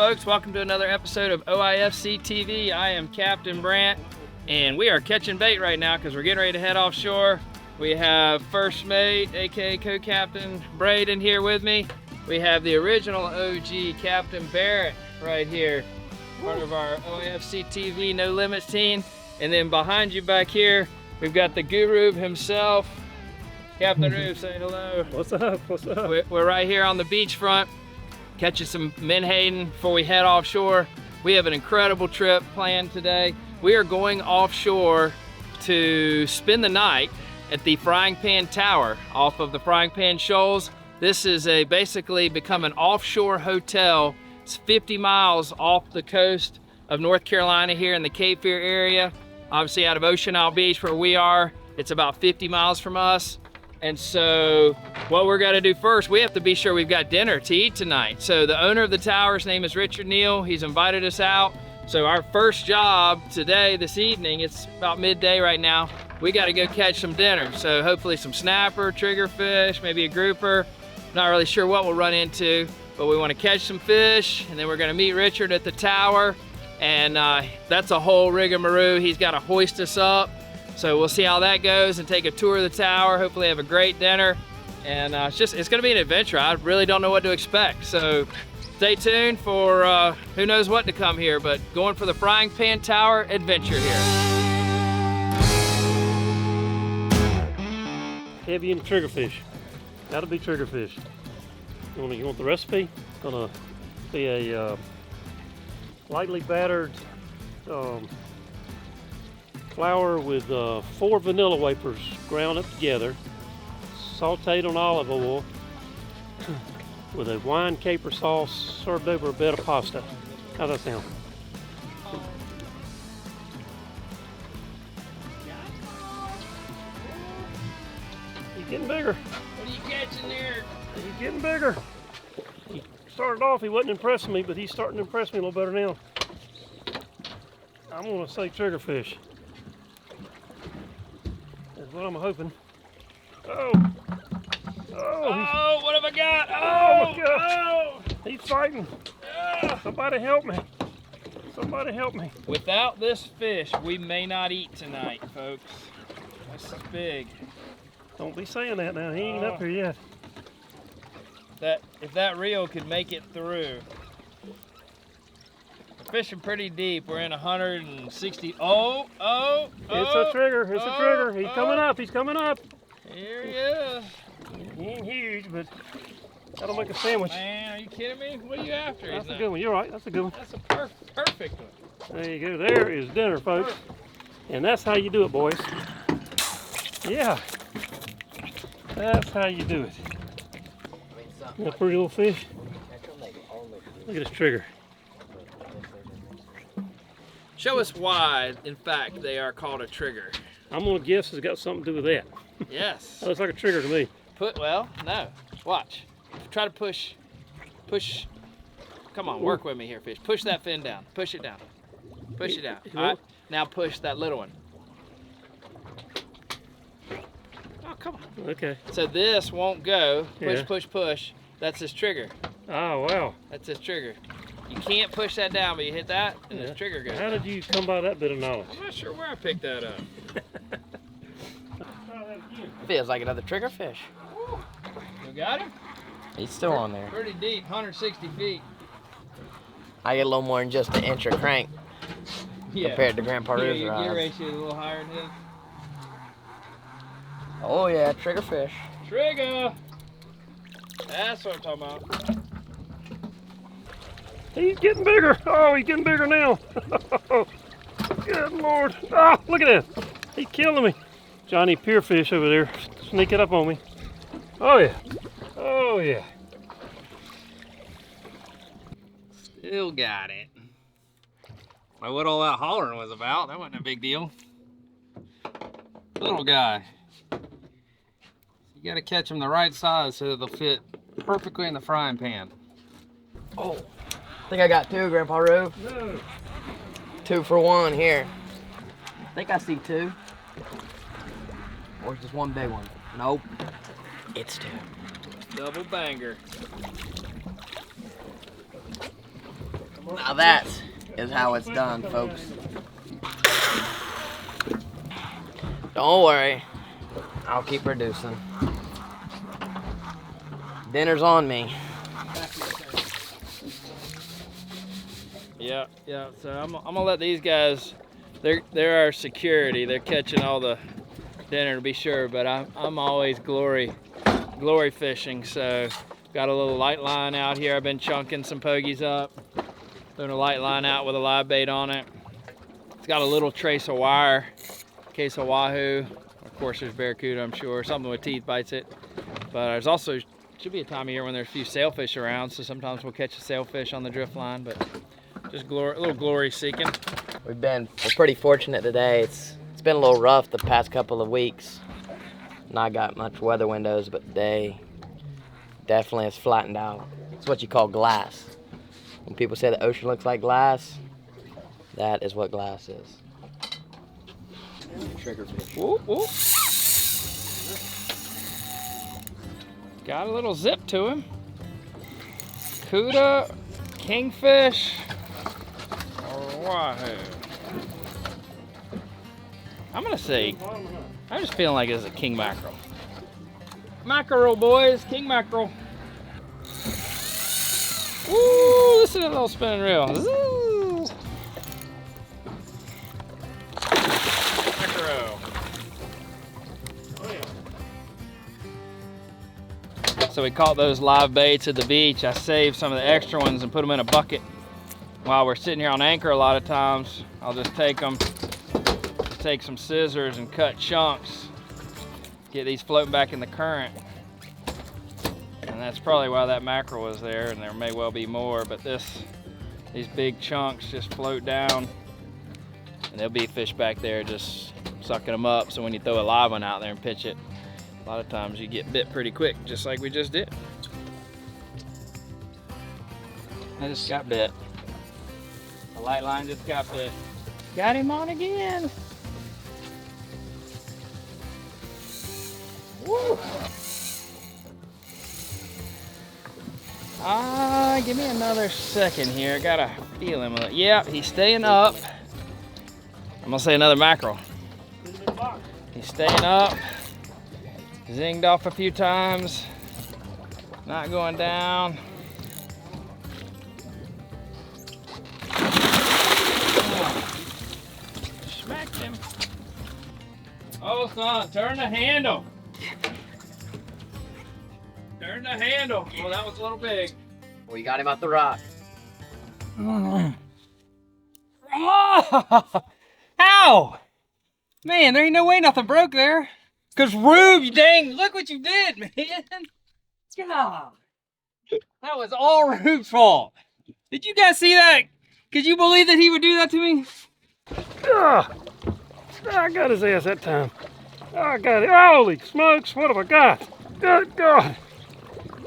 folks, welcome to another episode of OIFC TV. I am Captain Brant, and we are catching bait right now because we're getting ready to head offshore. We have first mate, aka co-captain Brayden here with me. We have the original OG Captain Barrett right here, part of our OIFC TV No Limits team. And then behind you back here, we've got the guru himself, Captain Rube. Say hello. What's up? What's up? We're right here on the beachfront, catching some menhaden before we head offshore. We have an incredible trip planned today. We are going offshore to spend the night at the Frying Pan Tower off of the Frying Pan Shoals. This is basically become an offshore hotel. It's 50 miles off the coast of North Carolina here in the Cape Fear area. Obviously out of Ocean Isle Beach where we are, it's about 50 miles from us. And so what we're gonna do first, we have to be sure we've got dinner to eat tonight. So the owner of the tower, his name is Richard Neal. He's invited us out. So our first job today, this evening, it's about midday right now, we gotta go catch some dinner. So hopefully some snapper, triggerfish, maybe a grouper. Not really sure what we'll run into, but we wanna catch some fish, and then we're gonna meet Richard at the tower. And that's a whole rigmarole. He's gotta hoist us up. So we'll see how that goes and take a tour of the tower, hopefully have a great dinner. And it's gonna be an adventure. I really don't know what to expect. So stay tuned for who knows what to come here, but going for the Frying Pan Tower adventure here. Heavy in triggerfish. Gotta be triggerfish. You want the recipe? Gonna be a lightly battered flour with 4 vanilla wafers ground up together, sauteed on olive oil with a wine caper sauce served over a bed of pasta. How's that sound? He's getting bigger. What are you catching there? He's getting bigger. He started off, he wasn't impressing me, but he's starting to impress me a little better now. I'm gonna say triggerfish. That's what I'm hoping. Oh! Oh, what have I got? Oh my gosh! Oh! He's fighting. Somebody help me. Somebody help me. Without this fish, we may not eat tonight, folks. This is big. Don't be saying that now. He ain't up here yet. If that reel could make it through. We're fishing pretty deep. We're in 160. Oh! It's a trigger. It's a trigger. He's coming up. He's coming up. Here he is. He ain't huge, but that'll make a sandwich. Man, are you kidding me? What are you after? That's a good one. You're right. That's a good one. That's a perfect one. There you go. There is dinner, folks. And that's how you do it, boys. Yeah. That's how you do it. That pretty little fish. Look at this trigger. Show us why, in fact, they are called a trigger. I'm gonna guess it's got something to do with that. Yes. That looks like a trigger to me. Well, no. Watch. Try to push. Come on, work with me here, fish. Push that fin down. Push it down. Push it down. All right. Now push that little one. Oh, come on. Okay. So this won't go. Push. That's his trigger. Oh, wow. That's his trigger. You can't push that down, but you hit that, and his trigger goes. How did you come by that bit of knowledge? I'm not sure where I picked that up. Feels like another triggerfish. You got him? He's still on there. Pretty deep, 160 feet. I get a little more than just an inch of crank compared to Grandpa Rube's your rod. gear ratio is a little higher than his. Oh yeah, triggerfish. Trigger! That's what I'm talking about. He's getting bigger. Oh, he's getting bigger now. Good Lord. Oh, look at that. He's killing me. Johnny Pierfish over there sneaking up on me. Oh yeah. Oh yeah. Still got it. Well, what all that hollering was about, that wasn't a big deal. Little guy. You gotta catch them the right size so they'll fit perfectly in the frying pan. Oh, I think I got 2, Grandpa Rube. No. 2 for 1 here. I think I see 2. Or just one big one. Nope. It's 2. Double banger. Come Now that is how it's done, folks. Don't worry, I'll keep producing. Dinner's on me. Yeah. So I'm gonna let these guys. They're our security. They're catching all the dinner to be sure. But I'm always glory fishing. So got a little light line out here. I've been chunking some pogies up. Throwing a light line out with a live bait on it. It's got a little trace of wire in case of wahoo. Of course, there's barracuda, I'm sure. Something with teeth bites it. But there's also should be a time of year when there's a few sailfish around. So sometimes we'll catch a sailfish on the drift line. But just a little glory seeking. We're pretty fortunate today. It's been a little rough the past couple of weeks. Not got much weather windows, but today definitely has flattened out. It's what you call glass. When people say the ocean looks like glass, that is what glass is. Triggerfish. Whoop, whoop. Got a little zip to him. Cuda, kingfish, or wahoo. I'm gonna say, I'm just feeling like it's a king mackerel. Mackerel, boys, king mackerel. Woo, listen to that little spinning reel. Zoo. Mackerel. So we caught those live baits at the beach. I saved some of the extra ones and put them in a bucket. While we're sitting here on anchor a lot of times, I'll just take them, take some scissors and cut chunks. Get these floating back in the current. And that's probably why that mackerel was there, and there may well be more, but these big chunks just float down and there'll be fish back there just sucking them up. So when you throw a live one out there and pitch it, a lot of times you get bit pretty quick, just like we just did. I just got bit. The light line just got bit. Got him on again. Woo! Give me another second here. I gotta feel him. Yep, he's staying up. I'm gonna say another mackerel. He's staying up. Zinged off a few times. Not going down. Smacked him. Oh, son, turn the handle. Turn the handle. Well, that was a little big. We got him off the rock. Oh! Ow! Man, there ain't no way nothing broke there. Cause Rube, you dang, look what you did, man. God. That was all Rube's fault. Did you guys see that? Could you believe that he would do that to me? I got his ass that time. I got it. Holy smokes, what have I got? Good God.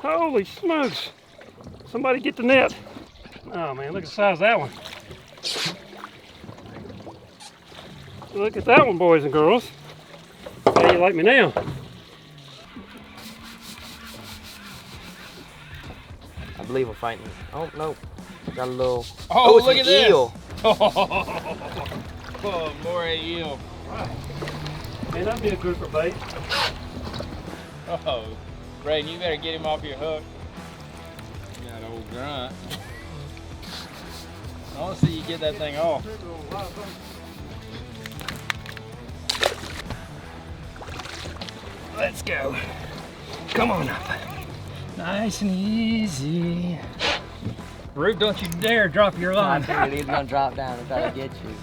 Holy smokes. Somebody get the net. Oh man, look at the size of that one. Look at that one, boys and girls. How you like me now? I believe we're fighting. Oh, no. Got a little... Oh, it's look an at this. eel. Oh, more eel. Man, that'd be a good for bait. Oh, Brayden, you better get him off your hook. That old grunt. I want to see you get that thing off. Let's go. Come on up. Nice and easy. Rube, don't you dare drop your line. I figured he's gonna drop down and try to get you.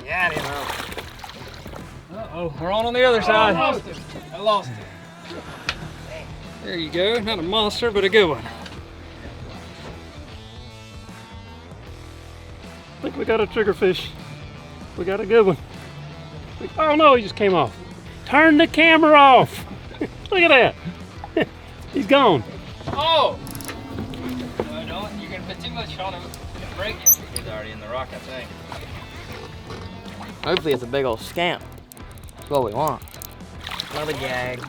Got him. Uh-oh, we're on the other side. I lost him. There you go. Not a monster, but a good one. I think we got a triggerfish. We got a good one. Oh no, he just came off. Turn the camera off. Look at that. He's gone. Oh! No, don't. You're going to put too much on him. You're going to break it. He's already in the rock, I think. Hopefully it's a big old scamp. That's what we want. Another gag.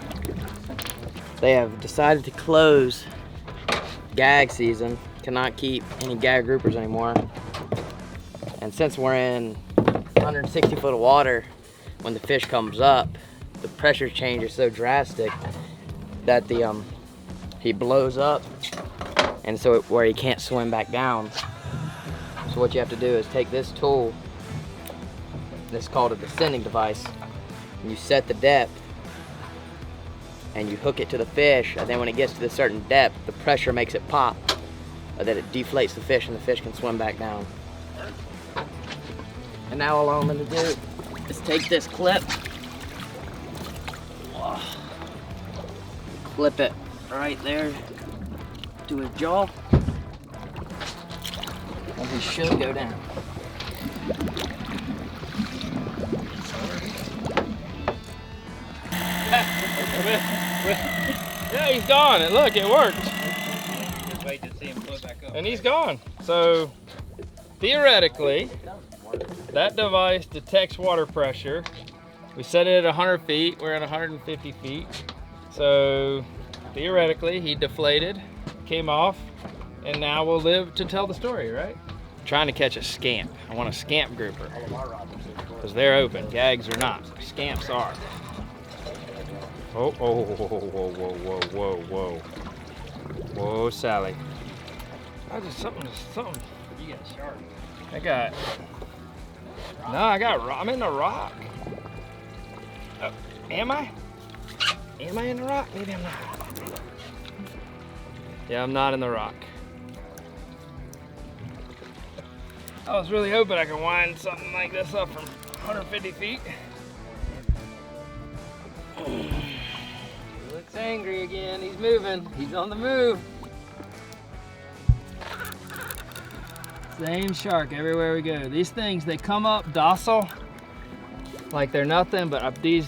They have decided to close gag season to not keep any gag groupers anymore. And since we're in 160 foot of water, when the fish comes up, the pressure change is so drastic that he blows up, and so where he can't swim back down. So what you have to do is take this tool, this is called a descending device, and you set the depth, and you hook it to the fish, and then when it gets to a certain depth, the pressure makes it pop, or that it deflates the fish and the fish can swim back down. And now all I'm gonna do is take this clip, clip it right there to his jaw, and he should go down. Yeah, he's gone, and look, it worked. Just wait to see him float back up. And he's gone. So theoretically, that device detects water pressure. We set it at 100 feet, we're at 150 feet. So theoretically, he deflated, came off, and now we'll live to tell the story, right? Trying to catch a scamp. I want a scamp grouper. Because they're open, gags are not. Scamps are. Oh, whoa, whoa, whoa, whoa, whoa. Whoa, Sally. Something. You got a shark. I'm in the rock. Oh, am I? Am I in the rock? Maybe I'm not. Yeah, I'm not in the rock. I was really hoping I could wind something like this up from 150 feet. He looks angry again. He's moving. He's on the move. Same shark everywhere we go. These things, they come up docile, like they're nothing, but these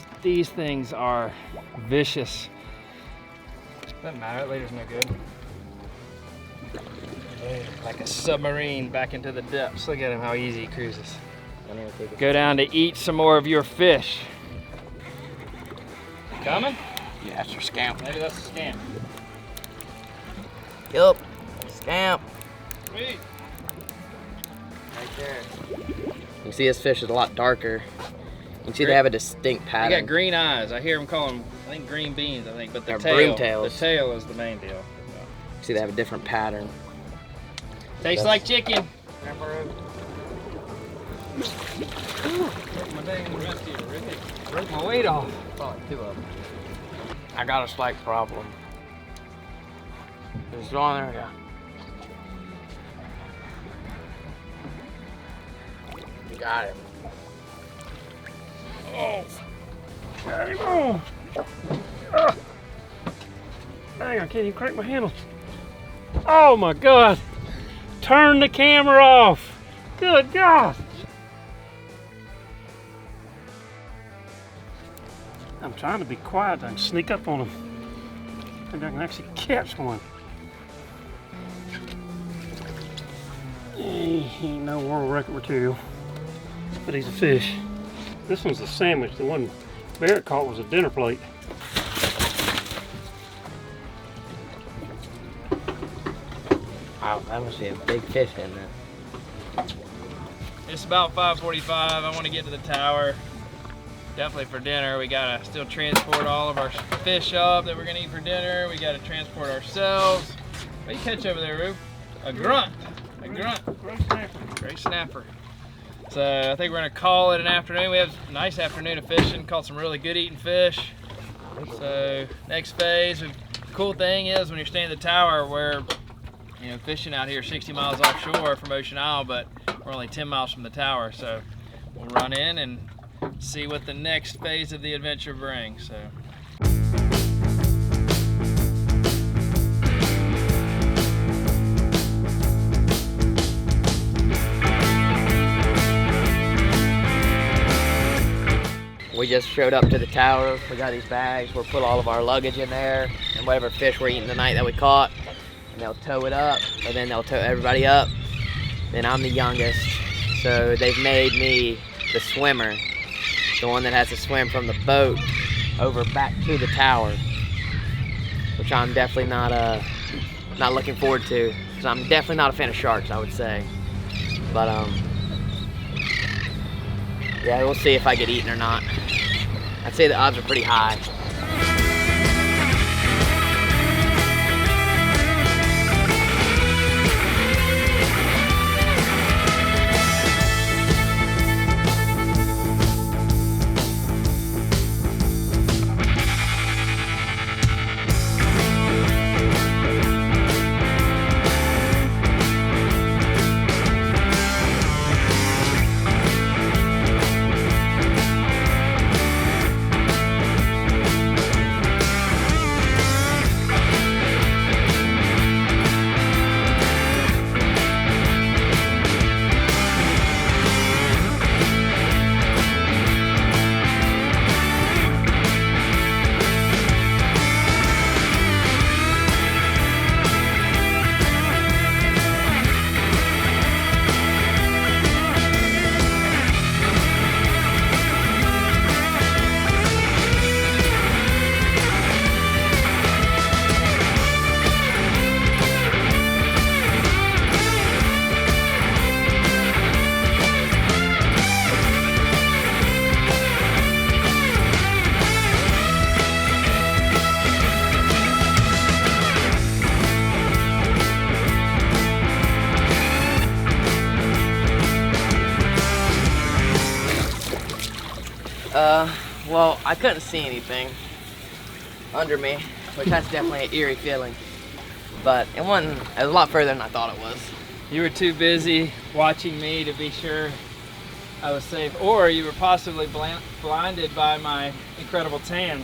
things are vicious. Doesn't matter, that later's no good. Like a submarine back into the depths. Look at him, how easy he cruises. Go down to eat some more of your fish. Coming? Yeah, that's your scamp. Maybe that's a scamp. Yup, scamp. Sweet. Right there. You can see this fish is a lot darker. You can see they have a distinct They pattern. got green eyes. I hear them call them, I think, green beans, but the They're tail. broomtails. The tail is the main deal. See, they have a different pattern. Tastes like chicken. Broke my weight off. Probably two of them. I got a slight problem. It's on there, yeah. You got him. Oh. Got him. Oh. Dang, I can't even crank my handle. Oh my God. Turn the camera off. Good God. I'm trying to be quiet and sneak up on him. Maybe I can actually catch one. He ain't no world record material, but he's a fish. This one's a sandwich. The one Barrett caught was a dinner plate. Wow, that must be a big fish in there. It's about 5:45. I want to get to the tower. Definitely for dinner. We gotta still transport all of our fish up that we're gonna eat for dinner. We gotta transport ourselves. What do you catch over there, Rube? A grunt. A grunt. Great snapper. Great snapper. So I think we're gonna call it an afternoon. We have a nice afternoon of fishing. Caught some really good eating fish. So next phase. The cool thing is when you're staying at the tower, we're fishing out here 60 miles offshore from Ocean Isle, but we're only 10 miles from the tower. So we'll run in and see what the next phase of the adventure brings. So. We just showed up to the tower. We got these bags. We'll put all of our luggage in there and whatever fish we're eating tonight that we caught. And they'll tow it up, and then they'll tow everybody up. Then I'm the youngest, so they've made me the swimmer, the one that has to swim from the boat over back to the tower, which I'm definitely not looking forward to. because I'm definitely not a fan of sharks, I would say. But yeah, we'll see if I get eaten or not. I'd say the odds are pretty high. Well, I couldn't see anything under me, which that's definitely an eerie feeling. But it was a lot further than I thought it was. You were too busy watching me to be sure I was safe, or you were possibly blinded by my incredible tan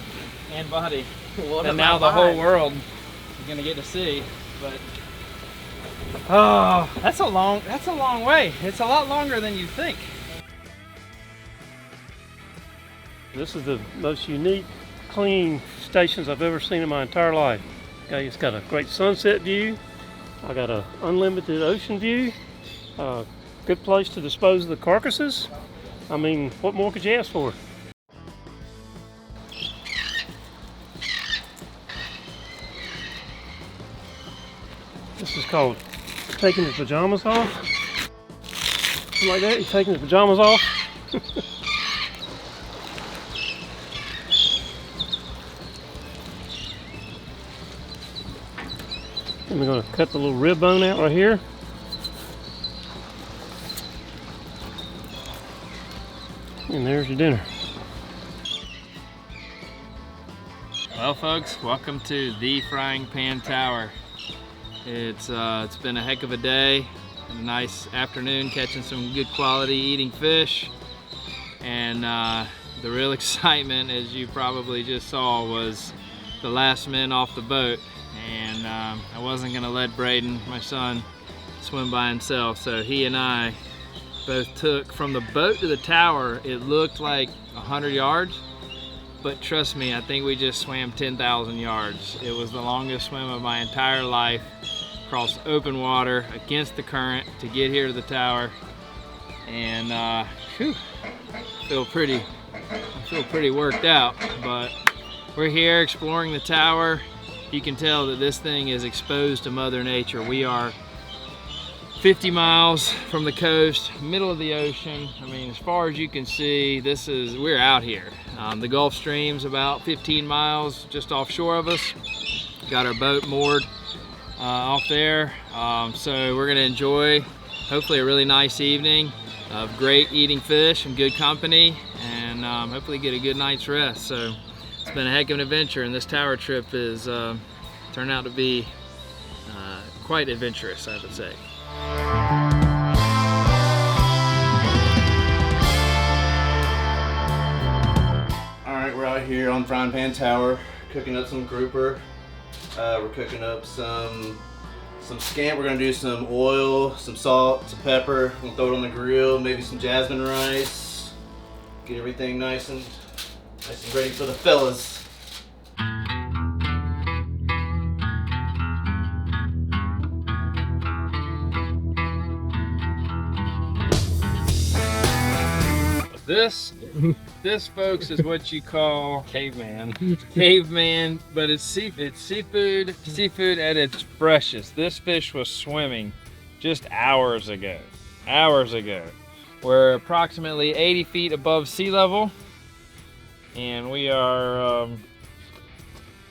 and body. And now the whole world is gonna get to see. But oh, that's a long way. It's a lot longer than you think. This is the most unique, clean stations I've ever seen in my entire life. Okay, it's got a great sunset view. I got an unlimited ocean view. Good place to dispose of the carcasses. I mean, what more could you ask for? This is called taking his pajamas off. Something like that, he's taking his pajamas off. And we're going to cut the little rib bone out right here. And there's your dinner. Well, folks, welcome to the Frying Pan Tower. It's been a heck of a day, a nice afternoon catching some good quality eating fish, and the real excitement, as you probably just saw, was the last men off the boat. And I wasn't gonna let Brayden, my son, swim by himself, so he and I both took from the boat to the tower. It looked like 100 yards, but trust me, I think we just swam 10,000 yards. It was the longest swim of my entire life, across open water against the current to get here to the tower. And whew, I feel pretty worked out, but we're here exploring the tower. You can tell that this thing is exposed to Mother Nature. We are 50 miles from the coast, middle of the ocean. I mean, as far as you can see, we're out here. The Gulf Stream's about 15 miles just offshore of us. Got our boat moored off there. So we're gonna enjoy, hopefully, a really nice evening of great eating fish and good company, and hopefully get a good night's rest. So it's been a heck of an adventure, and this tower trip is turned out to be quite adventurous, I would say. All right, we're out here on Frying Pan Tower, cooking up some grouper. We're cooking up some scamp. We're gonna do some oil, some salt, some pepper. We'll throw it on the grill, maybe some jasmine rice. Get everything nice and ready for the fellas. This, folks, is what you call Caveman. caveman, but it's seafood at its freshest. This fish was swimming just hours ago. We're approximately 80 feet above sea level, and we are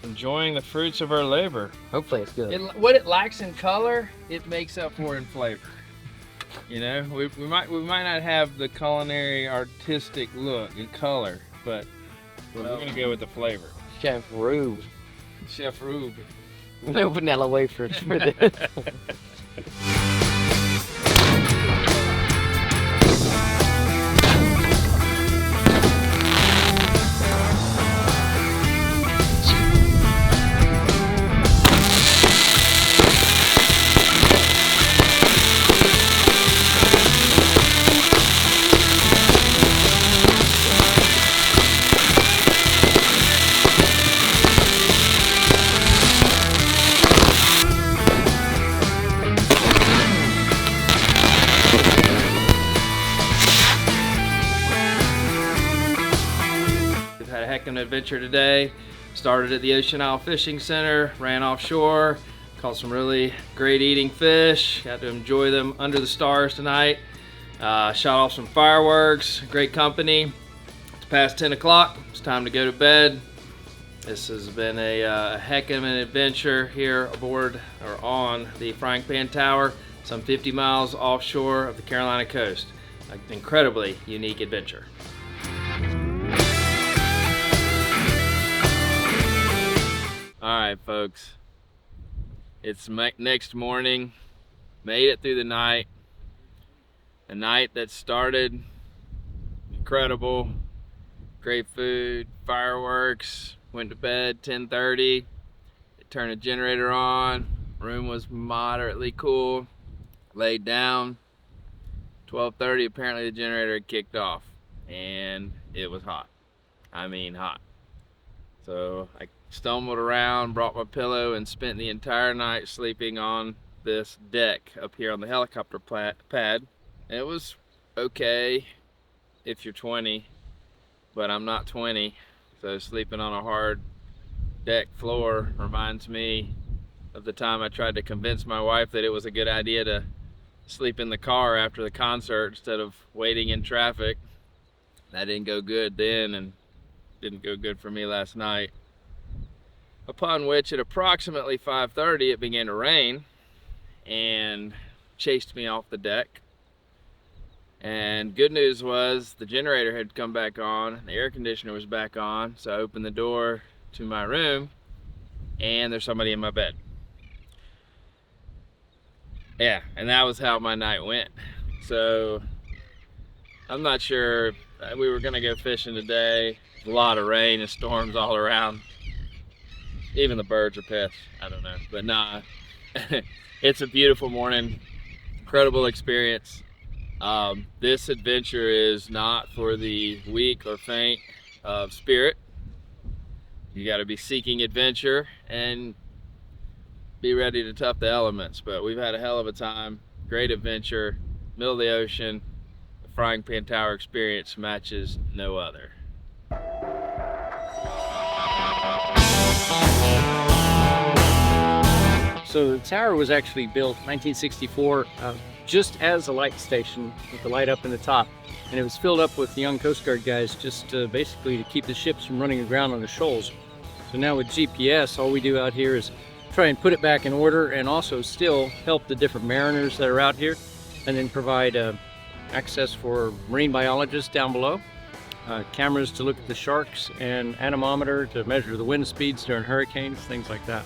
enjoying the fruits of our labor. Hopefully it's good. What it lacks in color, it makes up for in flavor. You know, we might not have the culinary artistic look and color, but we're gonna go with the flavor. Chef Rube. Chef Rube. No vanilla wafers for this. An adventure today. Started at the Ocean Isle Fishing Center, ran offshore, caught some really great eating fish, got to enjoy them under the stars tonight. Shot off some fireworks, great company. It's past 10 o'clock, it's time to go to bed. This has been a heck of an adventure here aboard or on the Frying Pan Tower, some 50 miles offshore of the Carolina coast. An incredibly unique adventure. All right, folks, it's next morning, made it through the night, a night that started incredible, great food, fireworks, went to bed 10:30, turned the generator on, room was moderately cool, laid down, 12:30, apparently the generator had kicked off, and it was hot, I mean hot. So I stumbled around, brought my pillow, and spent the entire night sleeping on this deck up here on the helicopter pad. And it was okay if you're 20, but I'm not 20, so sleeping on a hard deck floor reminds me of the time I tried to convince my wife that it was a good idea to sleep in the car after the concert instead of waiting in traffic. That didn't go good then, and didn't go good for me last night. Upon which at approximately 5:30 it began to rain and chased me off the deck. And good news was the generator had come back on, the air conditioner was back on, so I opened the door to my room and there's somebody in my bed. Yeah, and that was how my night went. So I'm not sure, we were gonna go fishing today, a lot of rain and storms all around. Even the birds are pissed, I don't know, but nah, it's a beautiful morning, incredible experience. This adventure is not for the weak or faint of spirit. You gotta be seeking adventure and be ready to tough the elements, but we've had a hell of a time, great adventure, middle of the ocean. The Frying Pan Tower experience matches no other. So the tower was actually built 1964 just as a light station with the light up in the top. And it was filled up with young Coast Guard guys just basically to keep the ships from running aground on the shoals. So now with GPS, all we do out here is try and put it back in order and also still help the different mariners that are out here, and then provide access for marine biologists down below, cameras to look at the sharks, and anemometer to measure the wind speeds during hurricanes, things like that.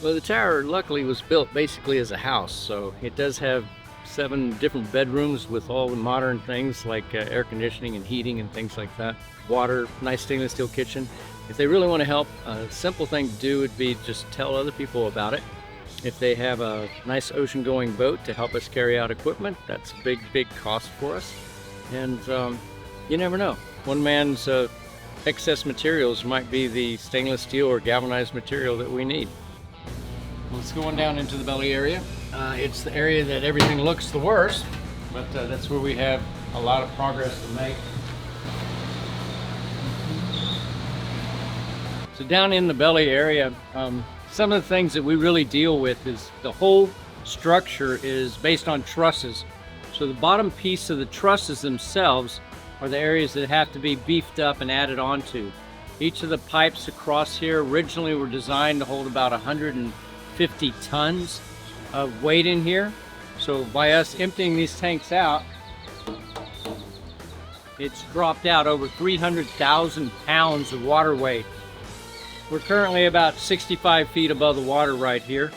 Well, the tower luckily was built basically as a house, so it does have 7 different bedrooms with all the modern things like air conditioning and heating and things like that. Water, nice stainless steel kitchen. If they really want to help, a simple thing to do would be just tell other people about it. If they have a nice ocean-going boat to help us carry out equipment, that's a big cost for us. And you never know. One man's excess materials might be the stainless steel or galvanized material that we need. Let's go on down into the belly area. It's the area that everything looks the worst, but that's where we have a lot of progress to make. So down in the belly area, some of the things that we really deal with is the whole structure is based on trusses. So the bottom piece of the trusses themselves are the areas that have to be beefed up and added onto. Each of the pipes across here originally were designed to hold about 150 tons of weight in here. So by us emptying these tanks out, it's dropped out over 300,000 pounds of water weight. We're currently about 65 feet above the water right here,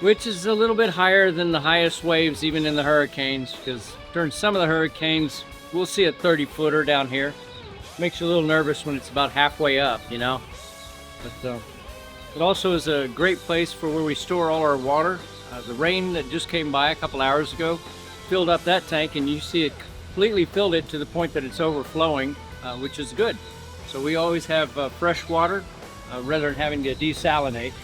which is a little bit higher than the highest waves even in the hurricanes, because during some of the hurricanes we'll see a 30-footer down here. Makes you a little nervous when it's about halfway up, you know. But it also is a great place for where we store all our water. The rain that just came by a couple hours ago filled up that tank, and you see it completely filled it to the point that it's overflowing, which is good. So we always have fresh water rather than having to desalinate.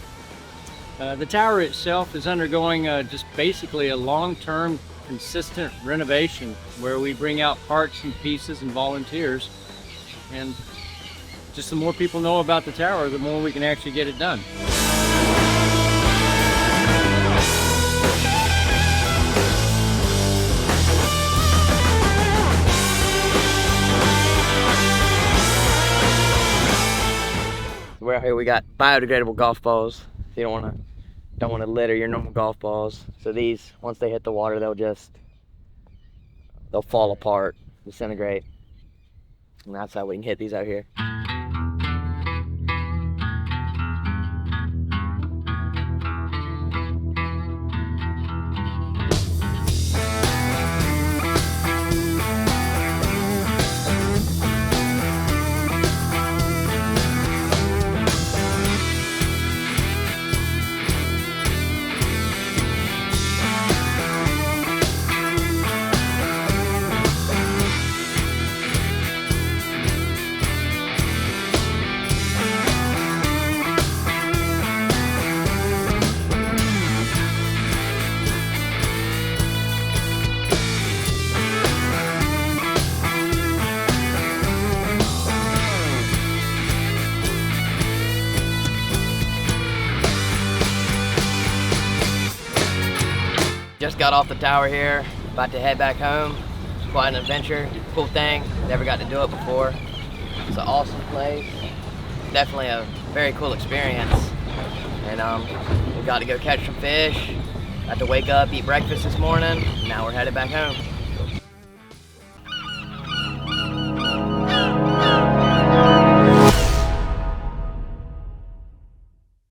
The tower itself is undergoing just basically a long-term consistent renovation where we bring out parts and pieces and volunteers, and just the more people know about the tower, the more we can actually get it done. We're out here, we got biodegradable golf balls. So you don't want to litter your normal golf balls. So these, once they hit the water, they'll fall apart, disintegrate. And that's how we can hit these out here. Just got off the tower here, about to head back home. It's quite an adventure, cool thing, never got to do it before. It's an awesome place, definitely a very cool experience. And we got to go catch some fish, got to wake up, eat breakfast this morning, and now we're headed back home.